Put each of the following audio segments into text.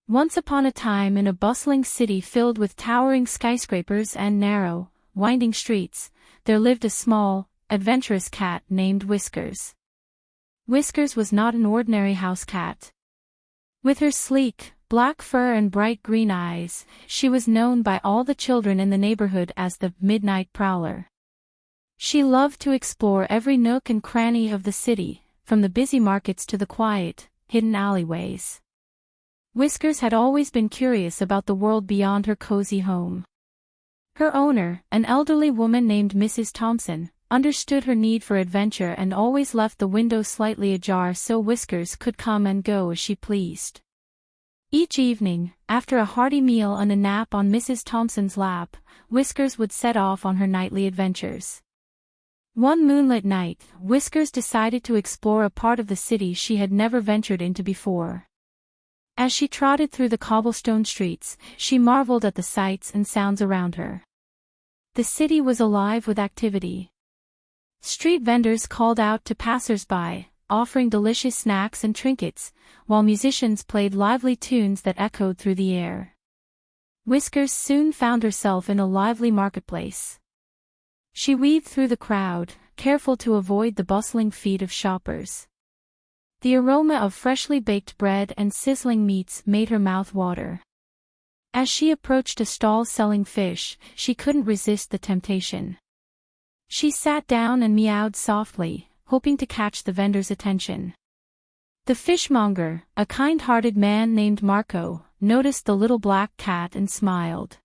Once upon a time, in a bustling city filled with towering skyscrapers and narrow, winding streets, there lived a small, adventurous cat named Whiskers. Whiskers was not an ordinary house cat. With her sleek, black fur and bright green eyes, she was known by all the children in the neighborhood as the Midnight Prowler. She loved to explore every nook and cranny of the city, from the busy markets to the quiet, hidden alleyways. Whiskers had always been curious about the world beyond her cozy home. Her owner, an elderly woman named Mrs. Thompson, understood her need for adventure and always left the window slightly ajar so Whiskers could come and go as she pleased. Each evening, after a hearty meal and a nap on Mrs. Thompson's lap, Whiskers would set off on her nightly adventures. One moonlit night, Whiskers decided to explore a part of the city she had never ventured into before. As she trotted through the cobblestone streets, she marveled at the sights and sounds around her. The city was alive with activity. Street vendors called out to passers-by, offering delicious snacks and trinkets, while musicians played lively tunes that echoed through the air. Whiskers soon found herself in a lively marketplace. She weaved through the crowd, careful to avoid the bustling feet of shoppers. The aroma of freshly baked bread and sizzling meats made her mouth water. As she approached a stall selling fish, she couldn't resist the temptation. She sat down and meowed softly, hoping to catch the vendor's attention. The fishmonger, a kind-hearted man named Marco, noticed the little black cat and smiled.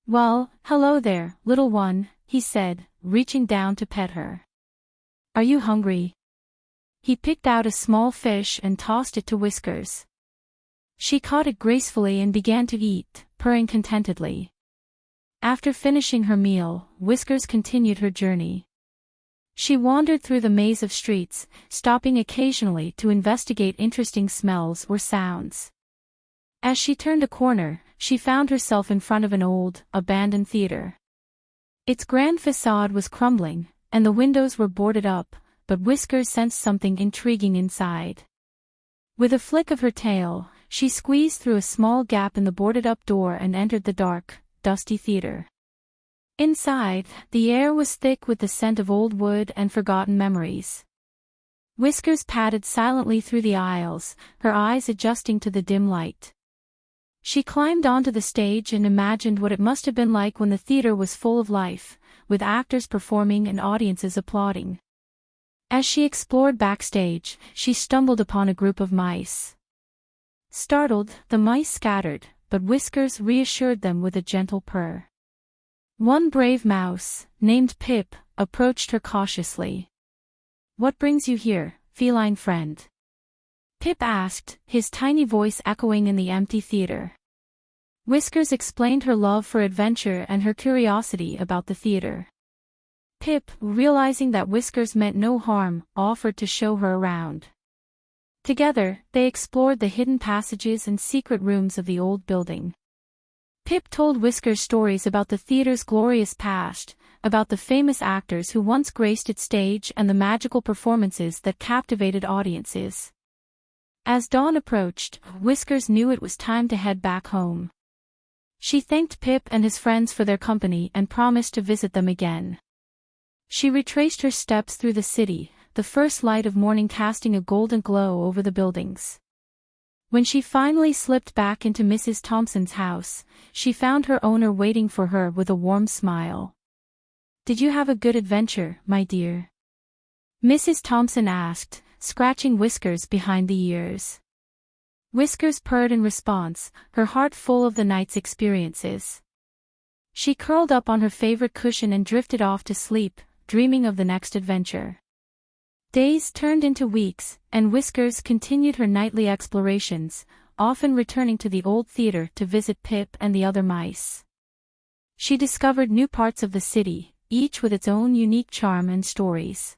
"Well, hello there, little one," he said, reaching down to pet her. "Are you hungry?" He picked out a small fish and tossed it to Whiskers. She caught it gracefully and began to eat, purring contentedly. After finishing her meal, Whiskers continued her journey. She wandered through the maze of streets, stopping occasionally to investigate interesting smells or sounds. As she turned a corner, she found herself in front of an old, abandoned theater. Its grand facade was crumbling, and the windows were boarded up, but Whiskers sensed something intriguing inside. With a flick of her tail, she squeezed through a small gap in the boarded-up door and entered the dark, dusty theater. Inside, the air was thick with the scent of old wood and forgotten memories. Whiskers padded silently through the aisles, her eyes adjusting to the dim light. She climbed onto the stage and imagined what it must have been like when the theater was full of life, with actors performing and audiences applauding. As she explored backstage, she stumbled upon a group of mice. Startled, the mice scattered, but Whiskers reassured them with a gentle purr. One brave mouse, named Pip, approached her cautiously. "What brings you here, feline friend?" Pip asked, his tiny voice echoing in the empty theater. Whiskers explained her love for adventure and her curiosity about the theater. Pip, realizing that Whiskers meant no harm, offered to show her around. Together, they explored the hidden passages and secret rooms of the old building. Pip told Whiskers stories about the theater's glorious past, about the famous actors who once graced its stage and the magical performances that captivated audiences. As dawn approached, Whiskers knew it was time to head back home. She thanked Pip and his friends for their company and promised to visit them again. She retraced her steps through the city, the first light of morning casting a golden glow over the buildings. When she finally slipped back into Mrs. Thompson's house, she found her owner waiting for her with a warm smile. "Did you have a good adventure, my dear?" Mrs. Thompson asked, scratching Whiskers behind the ears. Whiskers purred in response, her heart full of the night's experiences. She curled up on her favorite cushion and drifted off to sleep, dreaming of the next adventure. Days turned into weeks, and Whiskers continued her nightly explorations, often returning to the old theater to visit Pip and the other mice. She discovered new parts of the city, each with its own unique charm and stories.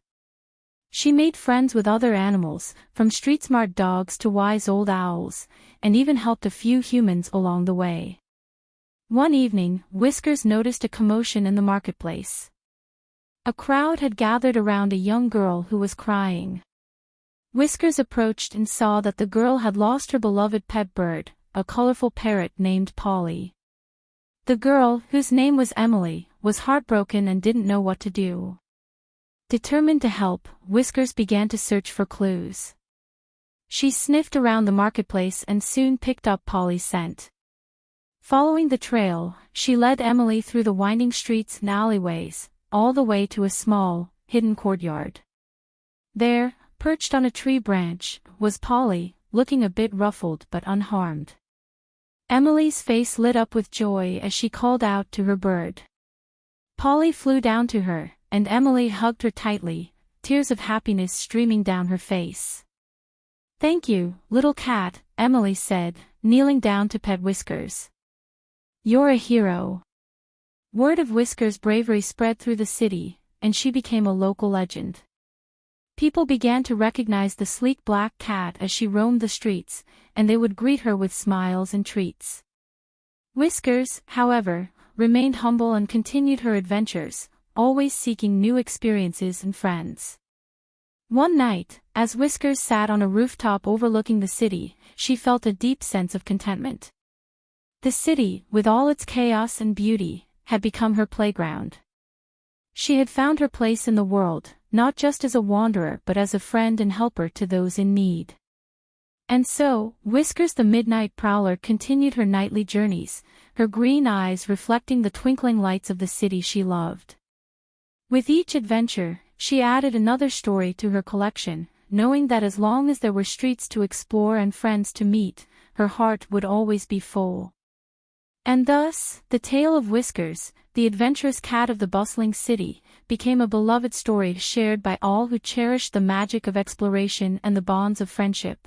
She made friends with other animals, from street-smart dogs to wise old owls, and even helped a few humans along the way. One evening, Whiskers noticed a commotion in the marketplace. A crowd had gathered around a young girl who was crying. Whiskers approached and saw that the girl had lost her beloved pet bird, a colorful parrot named Polly. The girl, whose name was Emily, was heartbroken and didn't know what to do. Determined to help, Whiskers began to search for clues. She sniffed around the marketplace and soon picked up Polly's scent. Following the trail, she led Emily through the winding streets and alleyways, all the way to a small, hidden courtyard. There, perched on a tree branch, was Polly, looking a bit ruffled but unharmed. Emily's face lit up with joy as she called out to her bird. Polly flew down to her, and Emily hugged her tightly, tears of happiness streaming down her face. "Thank you, little cat," Emily said, kneeling down to pet Whiskers. "You're a hero." Word of Whiskers' bravery spread through the city, and she became a local legend. People began to recognize the sleek black cat as she roamed the streets, and they would greet her with smiles and treats. Whiskers, however, remained humble and continued her adventures, always seeking new experiences and friends. One night, as Whiskers sat on a rooftop overlooking the city, she felt a deep sense of contentment. The city, with all its chaos and beauty, had become her playground. She had found her place in the world, not just as a wanderer but as a friend and helper to those in need. And so, Whiskers the Midnight Prowler continued her nightly journeys, her green eyes reflecting the twinkling lights of the city she loved. With each adventure, she added another story to her collection, knowing that as long as there were streets to explore and friends to meet, her heart would always be full. And thus, the tale of Whiskers, the adventurous cat of the bustling city, became a beloved story shared by all who cherished the magic of exploration and the bonds of friendship.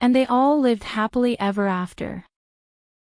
And they all lived happily ever after.